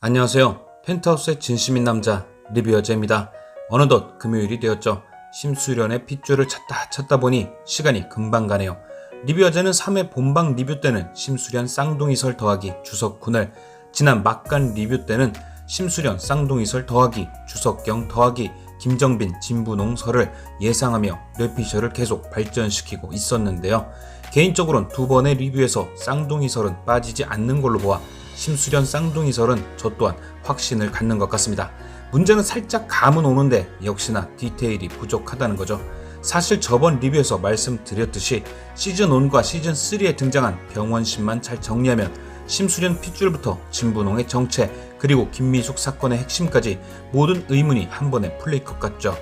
안녕하세요. 펜트하우스의 진심인 남자 리뷰어제입니다. 어느덧 금요일이 되었죠. 심수련의 핏줄을 찾다 보니 시간이 금방 가네요. 리뷰어제는 3회 본방 리뷰 때는 심수련 쌍둥이설 더하기 주석훈을, 지난 막간 리뷰 때는 심수련 쌍둥이설 더하기 주석경 더하기 김정빈 진분홍설을 예상하며 뇌피셜을 계속 발전시키고 있었는데요. 개인적으로는 두 번의 리뷰에서 쌍둥이설은 빠지지 않는 걸로 보아 심수련 쌍둥이설은 저 또한 확신을 갖는 것 같습니다. 문제는 살짝 감은 오는데 역시나 디테일이 부족하다는 거죠. 사실 저번 리뷰에서 말씀드렸듯이 시즌1과 시즌3에 등장한 병원신만 잘 정리하면 심수련 핏줄부터 진분홍의 정체 그리고 김미숙 사건의 핵심까지 모든 의문이 한 번에 풀릴 것 같죠.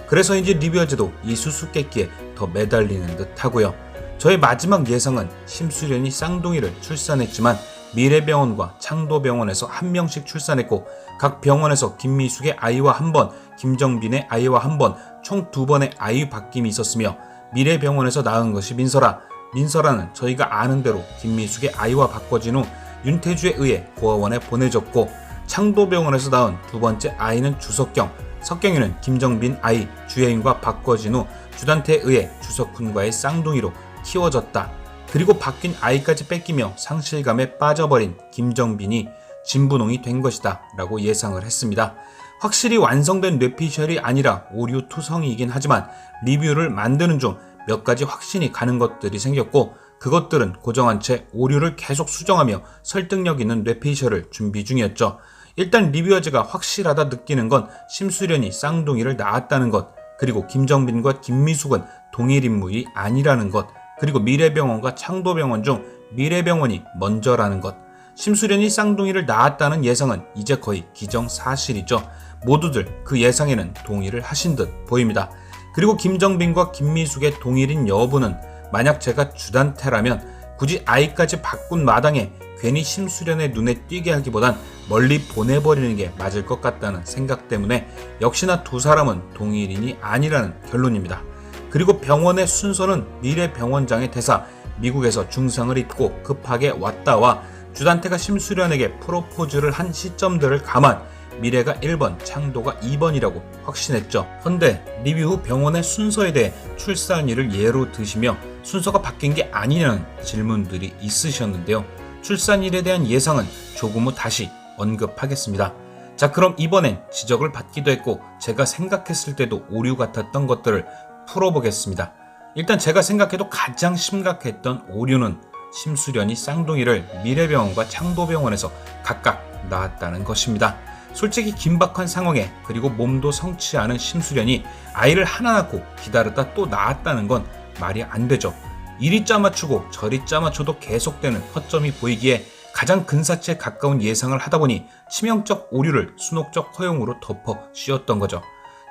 그래서인지 리뷰어제도 이 수수께끼에 더 매달리는 듯 하고요. 저의 마지막 예상은 심수련이 쌍둥이를 출산했지만 미래병원과 창도병원에서 한 명씩 출산했고 각 병원에서 김미숙의 아이와 한 번, 김정빈의 아이와 한 번, 총 2번의 아이 바뀜이 있었으며 미래병원에서 낳은 것이 민설아는 저희가 아는 대로 김미숙의 아이와 바꿔진 후 윤태주에 의해 고아원에 보내졌고 창도병원에서 낳은 두 번째 아이는 주석경, 석경이는 김정빈 아이 주혜인과 바꿔진 후 주단태에 의해 주석훈과의 쌍둥이로 키워졌다. 그리고 바뀐 아이까지 뺏기며 상실감에 빠져버린 김정빈이 진분홍이 된 것이다 라고 예상을 했습니다. 확실히 완성된 뇌피셜이 아니라 오류 투성이긴 하지만 리뷰를 만드는 중 몇 가지 확신이 가는 것들이 생겼고 그것들은 고정한 채 오류를 계속 수정하며 설득력 있는 뇌피셜을 준비 중이었죠. 일단 리뷰어제가 확실하다 느끼는 건 심수련이 쌍둥이를 낳았다는 것, 그리고 김정빈과 김미숙은 동일 인물이 아니라는 것, 그리고 미래병원과 창도병원 중 미래병원이 먼저라는 것. 심수련이 쌍둥이를 낳았다는 예상은 이제 거의 기정사실이죠. 모두들 그 예상에는 동의를 하신 듯 보입니다. 그리고 김정빈과 김미숙의 동일인 여부는 만약 제가 주단태라면 굳이 아이까지 바꾼 마당에 괜히 심수련의 눈에 띄게 하기보단 멀리 보내버리는 게 맞을 것 같다는 생각 때문에 역시나 두 사람은 동일인이 아니라는 결론입니다. 그리고 병원의 순서는 미래병원장의 대사, 미국에서 중상을 입고 급하게 왔다와 주단태가 심수련에게 프로포즈를 한 시점들을 감안 미래가 1번, 창도가 2번이라고 확신했죠. 헌데 리뷰 후 병원의 순서에 대해 출산일을 예로 드시며 순서가 바뀐 게 아니냐는 질문들이 있으셨는데요. 출산일에 대한 예상은 조금 후 다시 언급하겠습니다. 자, 그럼 이번엔 지적을 받기도 했고 제가 생각했을 때도 오류 같았던 것들을 풀어보겠습니다. 일단 제가 생각해도 가장 심각했던 오류는 심수련이 쌍둥이를 미래병원과 창도병원에서 각각 낳았다는 것입니다. 솔직히 긴박한 상황에 그리고 몸도 성치 않은 심수련이 아이를 하나 낳고 기다렸다 또 낳았다는 건 말이 안 되죠. 이리 짜맞추고 저리 짜맞춰도 계속되는 허점이 보이기에 가장 근사치에 가까운 예상을 하다 보니 치명적 오류를 순옥적 허용으로 덮어 씌웠던 거죠.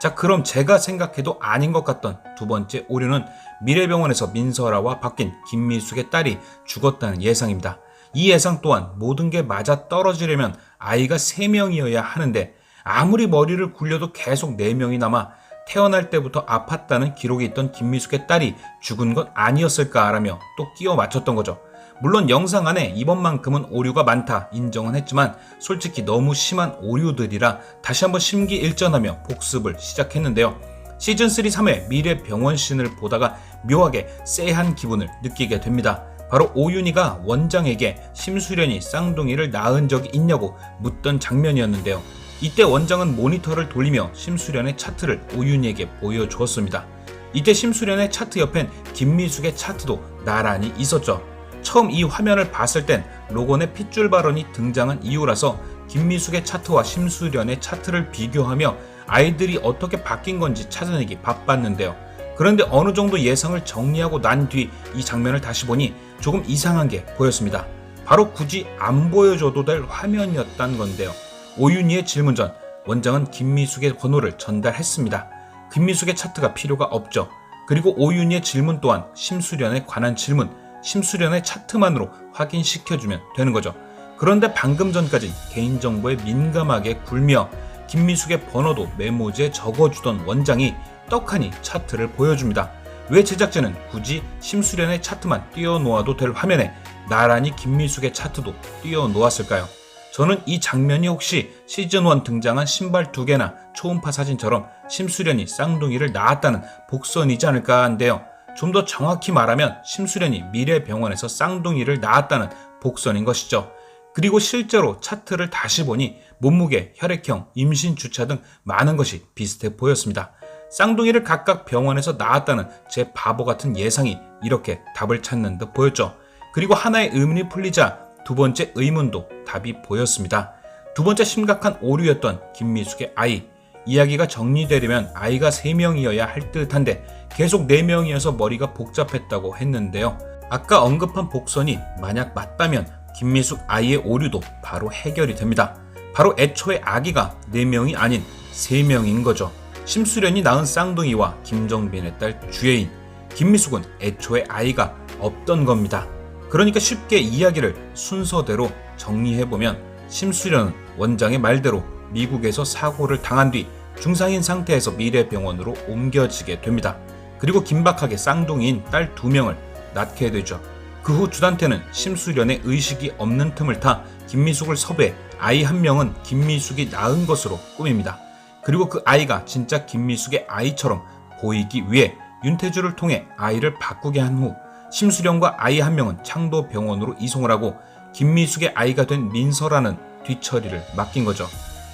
자, 그럼 제가 생각해도 아닌 것 같던 두 번째 오류는 미래병원에서 민설아와 바뀐 김미숙의 딸이 죽었다는 예상입니다. 이 예상 또한 모든 게 맞아 떨어지려면 아이가 3명이어야 하는데 아무리 머리를 굴려도 계속 4명이 남아 태어날 때부터 아팠다는 기록이 있던 김미숙의 딸이 죽은 건 아니었을까라며 또 끼워 맞췄던 거죠. 물론 영상 안에 이번만큼은 오류가 많다 인정은 했지만 솔직히 너무 심한 오류들이라 다시 한번 심기일전하며 복습을 시작했는데요. 시즌3 3회 미래병원신을 보다가 묘하게 쎄한 기분을 느끼게 됩니다. 바로 오윤희가 원장에게 심수련이 쌍둥이를 낳은 적이 있냐고 묻던 장면이었는데요. 이때 원장은 모니터를 돌리며 심수련의 차트를 오윤희에게 보여주었습니다. 이때 심수련의 차트 옆엔 김미숙의 차트도 나란히 있었죠. 처음 이 화면을 봤을 땐 로건의 핏줄 발언이 등장한 이후라서 김미숙의 차트와 심수련의 차트를 비교하며 아이들이 어떻게 바뀐 건지 찾아내기 바빴는데요. 그런데 어느 정도 예상을 정리하고 난 뒤 이 장면을 다시 보니 조금 이상한 게 보였습니다. 바로 굳이 안 보여줘도 될 화면이었단 건데요. 오윤희의 질문 전 원장은 김미숙의 번호를 전달했습니다. 김미숙의 차트가 필요가 없죠. 그리고 오윤희의 질문 또한 심수련에 관한 질문, 심수련의 차트만으로 확인시켜주면 되는 거죠. 그런데 방금 전까진 개인정보에 민감하게 굴며 김미숙의 번호도 메모지에 적어주던 원장이 떡하니 차트를 보여줍니다. 왜 제작진은 굳이 심수련의 차트만 띄워놓아도 될 화면에 나란히 김미숙의 차트도 띄워놓았을까요? 저는 이 장면이 혹시 시즌1 등장한 신발 2개나 초음파 사진처럼 심수련이 쌍둥이를 낳았다는 복선이지 않을까 한데요. 좀 더 정확히 말하면 심수련이 미래병원에서 쌍둥이를 낳았다는 복선인 것이죠. 그리고 실제로 차트를 다시 보니 몸무게, 혈액형, 임신 주차 등 많은 것이 비슷해 보였습니다. 쌍둥이를 각각 병원에서 낳았다는 제 바보 같은 예상이 이렇게 답을 찾는 듯 보였죠. 그리고 하나의 의문이 풀리자 두 번째 의문도 답이 보였습니다. 두 번째 심각한 오류였던 김미숙의 아이. 이야기가 정리되려면 아이가 3명이어야 할 듯한데 계속 4명이어서 머리가 복잡했다고 했는데요. 아까 언급한 복선이 만약 맞다면 김미숙 아이의 오류도 바로 해결이 됩니다. 바로 애초에 아기가 4명이 아닌 3명인 거죠. 심수련이 낳은 쌍둥이와 김정빈의 딸 주예인, 김미숙은 애초에 아이가 없던 겁니다. 그러니까 쉽게 이야기를 순서대로 정리해보면 심수련은 원장의 말대로 미국에서 사고를 당한 뒤 중상인 상태에서 미래병원으로 옮겨지게 됩니다. 그리고 긴박하게 쌍둥이인 딸 2명을 낳게 되죠. 그 후 주단태는 심수련의 의식이 없는 틈을 타 김미숙을 섭외해 아이 1명은 김미숙이 낳은 것으로 꾸밉니다. 그리고 그 아이가 진짜 김미숙의 아이처럼 보이기 위해 윤태주를 통해 아이를 바꾸게 한 후 심수련과 아이 1명은 창도병원으로 이송을 하고 김미숙의 아이가 된 민서라는 뒤처리를 맡긴 거죠.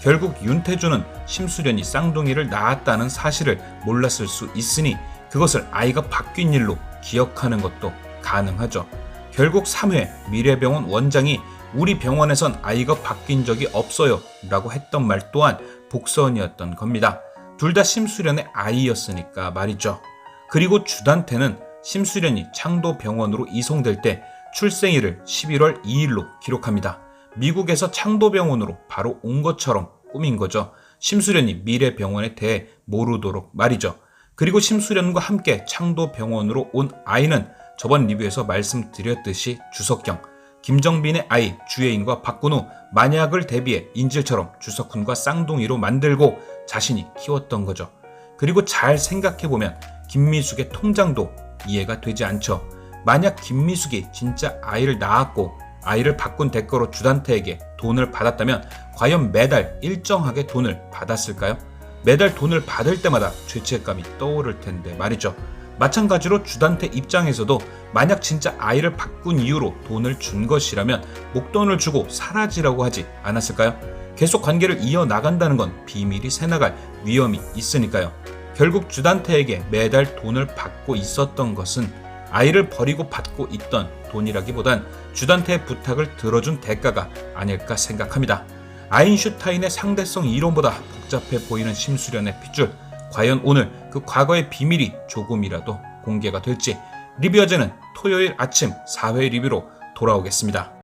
결국 윤태주는 심수련이 쌍둥이를 낳았다는 사실을 몰랐을 수 있으니 그것을 아이가 바뀐 일로 기억하는 것도 가능하죠. 결국 3회 미래병원 원장이 우리 병원에선 아이가 바뀐 적이 없어요 라고 했던 말 또한 복선이었던 겁니다. 둘 다 심수련의 아이였으니까 말이죠. 그리고 주단태는 심수련이 창도병원으로 이송될 때 출생일을 11월 2일로 기록합니다. 미국에서 창도병원으로 바로 온 것처럼 꾸민 거죠. 심수련이 미래병원에 대해 모르도록 말이죠. 그리고 심수련과 함께 창도병원으로 온 아이는 저번 리뷰에서 말씀드렸듯이 주석경, 김정빈의 아이 주예인과 바꾼 후 만약을 대비해 인질처럼 주석훈과 쌍둥이로 만들고 자신이 키웠던 거죠. 그리고 잘 생각해보면 김미숙의 통장도 이해가 되지 않죠. 만약 김미숙이 진짜 아이를 낳았고 아이를 바꾼 대가로 주단태에게 돈을 받았다면 과연 매달 일정하게 돈을 받았을까요? 매달 돈을 받을 때마다 죄책감이 떠오를 텐데 말이죠. 마찬가지로 주단태 입장에서도 만약 진짜 아이를 바꾼 이유로 돈을 준 것이라면 목돈을 주고 사라지라고 하지 않았을까요? 계속 관계를 이어나간다는 건 비밀이 새나갈 위험이 있으니까요. 결국 주단태에게 매달 돈을 받고 있었던 것은 아이를 버리고 받고 있던 돈이라기보단 주단태의 부탁을 들어준 대가가 아닐까 생각합니다. 아인슈타인의 상대성 이론보다 복잡해 보이는 심수련의 핏줄, 과연 오늘 그 과거의 비밀이 조금이라도 공개가 될지 리뷰어제는 토요일 아침 4회 리뷰로 돌아오겠습니다.